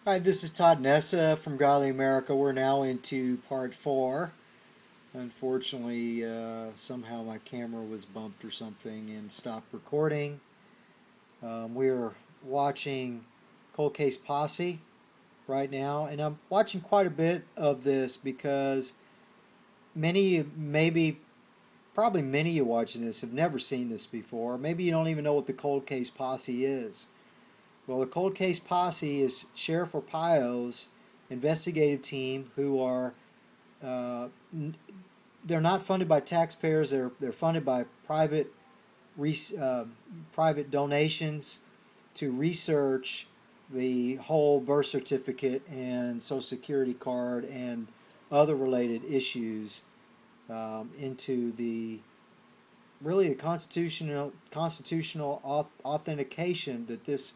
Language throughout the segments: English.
Hi, this is Todd Nessa from GodlyAmerica. We're now into part 4. Unfortunately, somehow my camera was bumped or something and stopped recording. We're watching Cold Case Posse right now, and I'm watching quite a bit of this because probably many of you watching this have never seen this before. Maybe you don't even know what the Cold Case Posse is. Well, the Cold Case Posse is Sheriff Arpaio's investigative team who are uh, they're not funded by taxpayers. They're funded by uh, private donations to research the whole birth certificate and Social Security card and other related issues into the really the constitutional authentication that this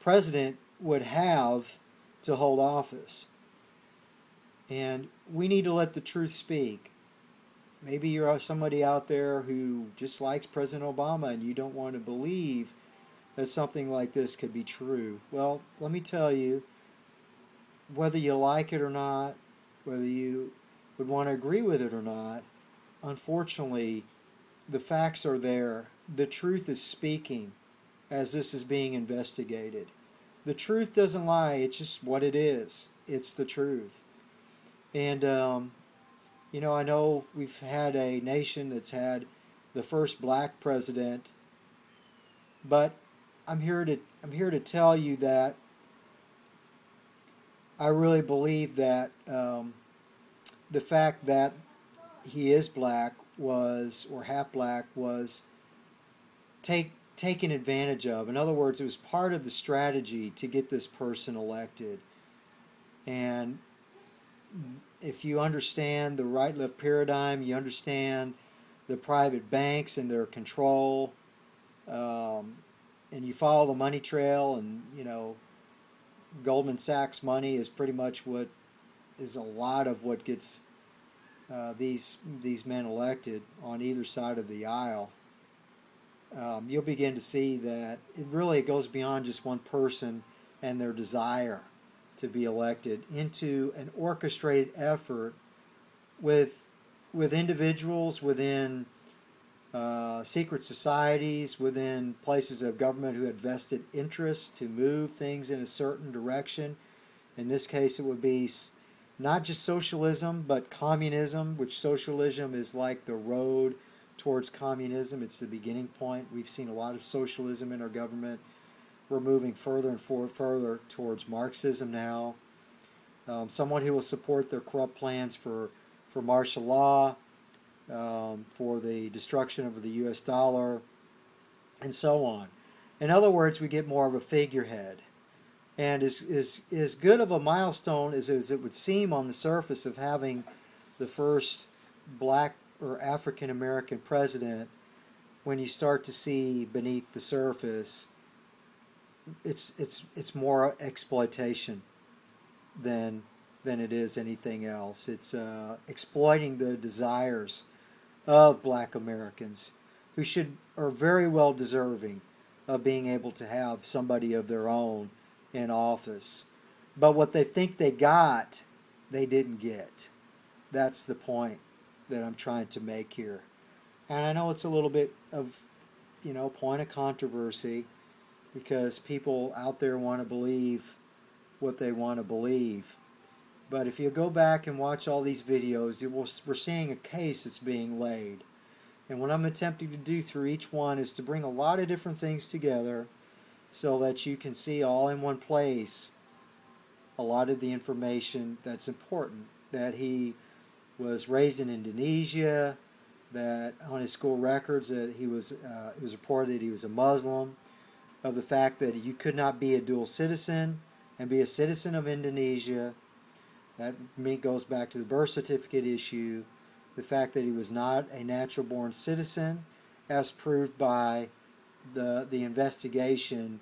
president would have to hold office. And we need to let the truth speak. Maybe you're somebody out there who just likes President Obama and you don't want to believe that something like this could be true. Well, let me tell you, whether you like it or not, whether you would want to agree with it or not, unfortunately, the facts are there. The truth is speaking as this is being investigated. The truth doesn't lie, it's just what it is. It's the truth. And I know we've had a nation that's had the first black president, but I'm here to tell you that I really believe that the fact that he is black was or half black was taken advantage of. In other words, it was part of the strategy to get this person elected. And if you understand the right-left paradigm, you understand the private banks and their control, and you follow the money trail, and Goldman Sachs money is pretty much what is a lot of what gets these men elected on either side of the aisle. You'll begin to see that it goes beyond just one person and their desire to be elected into an orchestrated effort with individuals within secret societies, within places of government who had vested interests to move things in a certain direction. In this case, it would be not just socialism, but communism, which socialism is like the road towards communism. It's the beginning point. We've seen a lot of socialism in our government. We're moving further and further towards Marxism now. Someone who will support their corrupt plans for martial law, for the destruction of the U.S. dollar, and so on. In other words, we get more of a figurehead. And as good of a milestone as it would seem on the surface of having the first black or African American president, when you start to see beneath the surface, it's more exploitation than it is anything else. It's exploiting the desires of black Americans who are very well deserving of being able to have somebody of their own in office. But what they think they got, they didn't get. That's the point that I'm trying to make here. And I know it's a little bit of, point of controversy because people out there want to believe what they want to believe. But if you go back and watch all these videos, we're seeing a case that's being laid. And what I'm attempting to do through each one is to bring a lot of different things together so that you can see all in one place a lot of the information that's important. That he was raised in Indonesia, that on his school records that it was reported that he was a Muslim, of the fact that you could not be a dual citizen and be a citizen of Indonesia. That goes back to the birth certificate issue, the fact that he was not a natural-born citizen, as proved by the investigation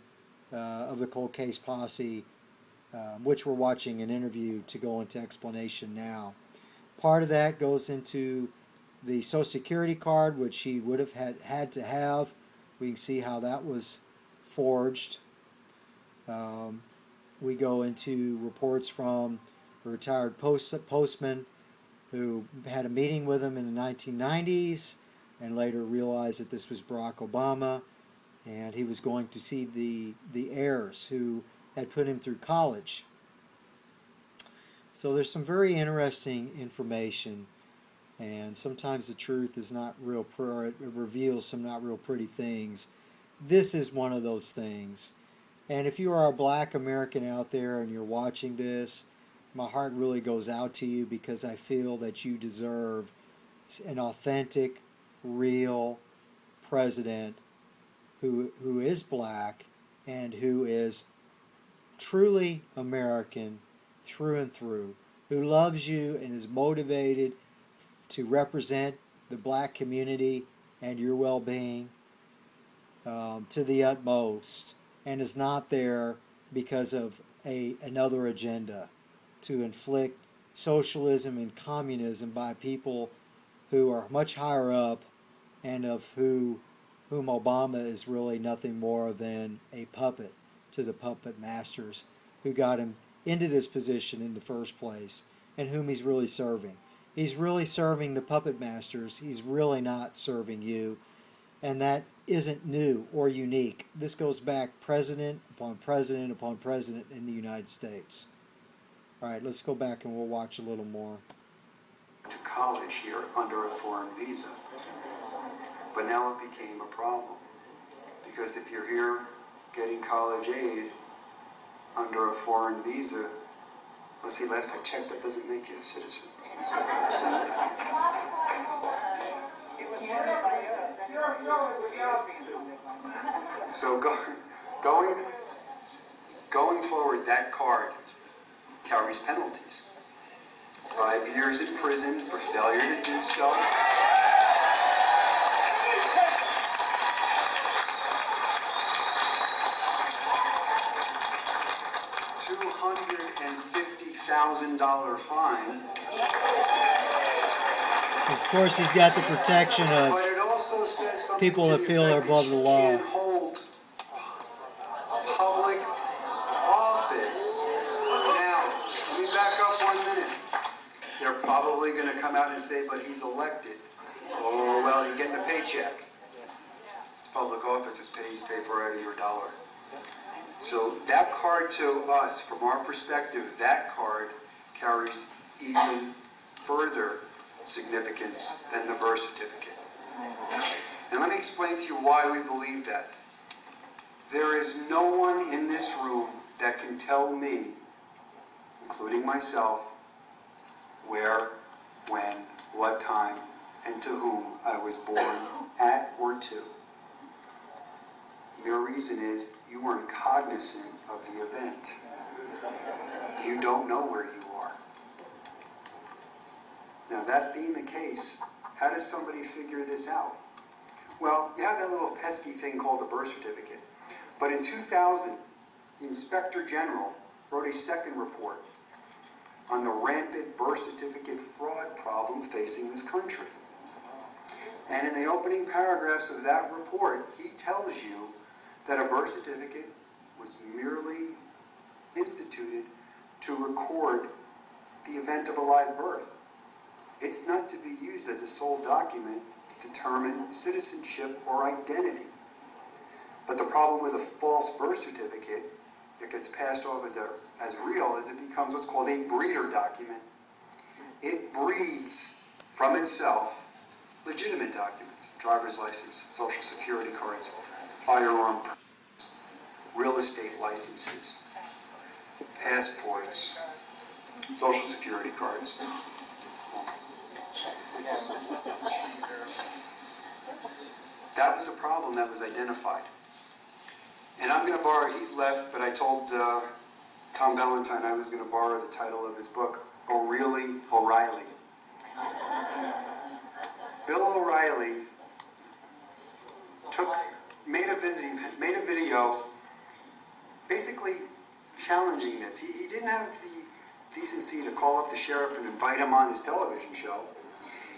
of the Cold Case Posse, which we're watching an interview to go into explanation now. Part of that goes into the Social Security card, which he would have had to have. We can see how that was forged. We go into reports from a retired postman who had a meeting with him in the 1990s and later realized that this was Barack Obama, and he was going to see the heirs who had put him through college. So there's some very interesting information, and sometimes the truth is not real pretty. It reveals some not real pretty things. This is one of those things. And if you are a black American out there and you're watching this, my heart really goes out to you, because I feel that you deserve an authentic, real president who is black and who is truly American through and through, who loves you and is motivated to represent the black community and your well-being to the utmost, and is not there because of another agenda to inflict socialism and communism by people who are much higher up, and of whom Obama is really nothing more than a puppet to the puppet masters who got him into this position in the first place, and whom he's really serving. He's really serving the puppet masters. He's really not serving you, and that isn't new or unique. This goes back president upon president upon president in the United States. All right, let's go back and we'll watch a little more. To college here under a foreign visa. But now it became a problem, because if you're here getting college aid under a foreign visa, let's see, last I checked, that doesn't make you a citizen. So going forward, that card carries penalties. 5 years in prison for failure to do so. $250,000 fine. Of course, he's got the protection of but it also says people that feel they're above the law. Can't hold public office. Now, let me back up 1 minute. They're probably going to come out and say, but he's elected. Oh, well, you're getting a paycheck. It's public office. It's paid for out of your dollar. So that card to us, from our perspective, that card carries even further significance than the birth certificate. And let me explain to you why we believe that. There is no one in this room that can tell me, including myself, where, when, what time, and to whom I was born at or to. Your reason is you weren't cognizant of the event. You don't know where you are. Now, that being the case, how does somebody figure this out? Well, you have that little pesky thing called a birth certificate. But in 2000, the Inspector General wrote a second report on the rampant birth certificate fraud problem facing this country. And in the opening paragraphs of that report, he tells you that a birth certificate was merely instituted to record the event of a live birth. It's not to be used as a sole document to determine citizenship or identity. But the problem with a false birth certificate that gets passed off as real is it becomes what's called a breeder document. It breeds from itself legitimate documents: driver's license, social security cards, firearm permits, real estate licenses, passports, social security cards. That was a problem that was identified. And I'm going to borrow, he's left, but I told Tom Valentine I was going to borrow the title of his book, O'Reilly. Bill O'Reilly made a video basically challenging this. He didn't have the decency to call up the sheriff and invite him on his television show.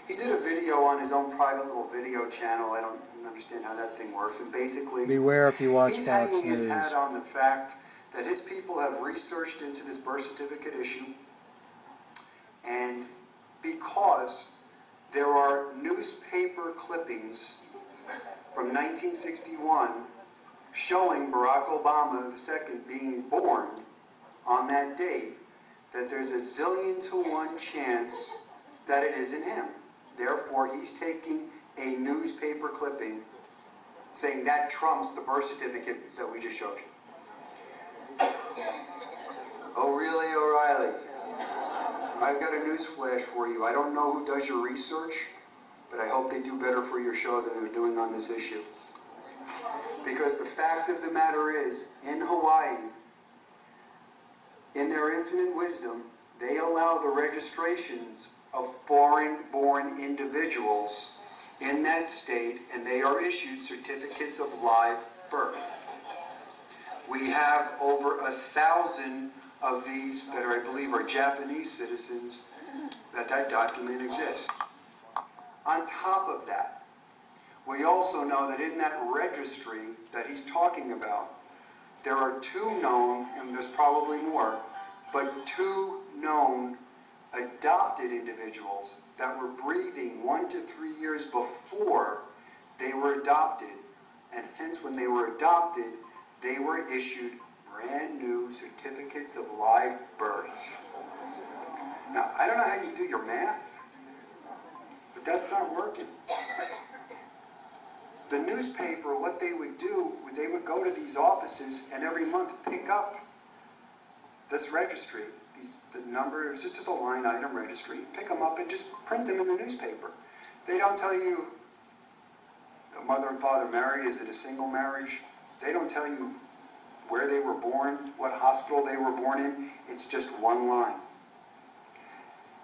He did a video on his own private little video channel. I don't understand how that thing works. And basically, beware if you watch he's Fox hanging News. his hat on the fact that his people have researched into this birth certificate issue, and because there are newspaper clippings from 1961 showing Barack Obama II being born on that date, that there's a 1,000,000,000 to 1 chance that it isn't him. Therefore, he's taking a newspaper clipping saying that trumps the birth certificate that we just showed you. Oh, really, O'Reilly? I've got a news flash for you. I don't know who does your research, but I hope they do better for your show than they're doing on this issue. Because the fact of the matter is, in Hawaii, in their infinite wisdom, they allow the registrations of foreign-born individuals in that state, and they are issued certificates of live birth. We have over 1,000 of these that are, I believe, are Japanese citizens, that document exists. On top of that, we also know that in that registry that he's talking about, there are 2 known, and there's probably more, but 2 known adopted individuals that were breathing 1 to 3 years before they were adopted, and hence when they were adopted, they were issued brand new certificates of live birth. Now, I don't know how you do your math, but that's not working. The newspaper, what they would do, they would go to these offices and every month pick up this registry. The number, it's just a line item registry. Pick them up and just print them in the newspaper. They don't tell you the mother and father married, is it a single marriage? They don't tell you where they were born, what hospital they were born in. It's just one line.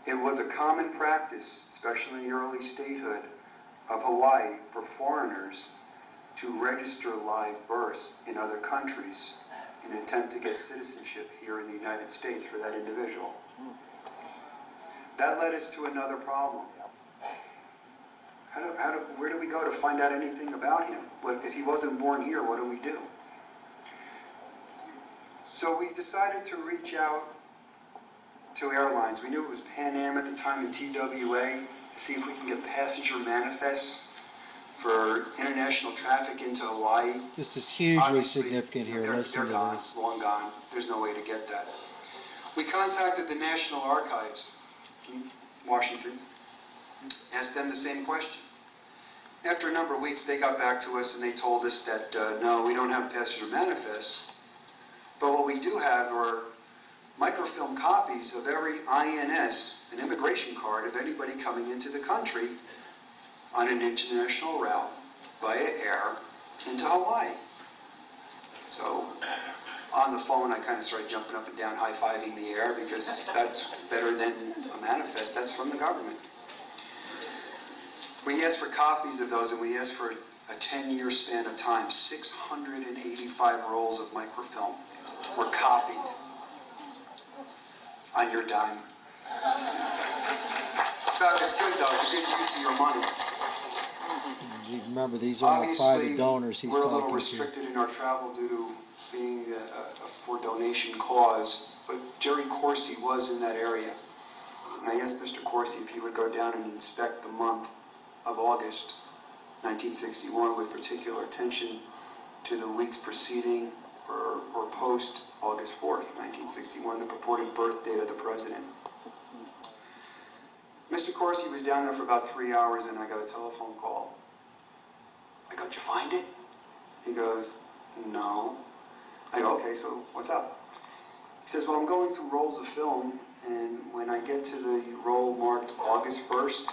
It was a common practice, especially in the early statehood of Hawaii, for foreigners to register live births in other countries in an attempt to get citizenship here in the United States for that individual. That led us to another problem. Where do we go to find out anything about him? If he wasn't born here, what do we do? So we decided to reach out to airlines. We knew it was Pan Am at the time and TWA to see if we can get passenger manifests for international traffic into Hawaii. This is hugely Obviously, significant here. They're Listen to gone, this. long gone. There's no way to get that. We contacted the National Archives in Washington, asked them the same question. After a number of weeks, they got back to us and they told us that, no, we don't have passenger manifests, but what we do have are microfilm copies of every INS, an immigration card of anybody coming into the country on an international route via air into Hawaii. So on the phone, I kind of started jumping up and down, high-fiving the air, because that's better than a manifest. That's from the government. We asked for copies of those, and we asked for a 10-year span of time. 685 rolls of microfilm were copied on your dime. It's good, though. It's a good use of your money. You remember, these are all private donors he's talking to. We're a little restricted in our travel due to being a for donation cause, but Jerry Corsi was in that area. And I asked Mr. Corsi if he would go down and inspect the month of August 1961 with particular attention to the weeks preceding or post August 4th, 1961, the purported birth date of the president. Mr. Corsi was down there for about 3 hours, and I got a telephone call. I go, did you find it? He goes, no. I go, okay, so what's up? He says, well, I'm going through rolls of film, and when I get to the roll marked August 1st,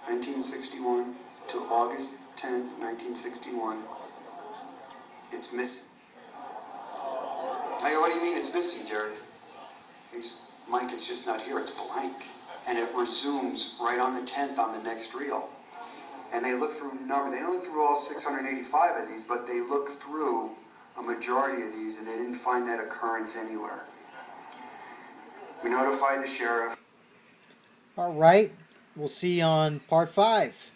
1961 to August 10th, 1961, it's missing. I go, what do you mean it's missing, Jerry? He's, Mike, it's just not here, it's blank. And it resumes right on the 10th on the next reel. And they look through number. They don't look through all 685 of these, but they look through a majority of these, and they didn't find that occurrence anywhere. We notified the sheriff. All right. We'll see you on part 5.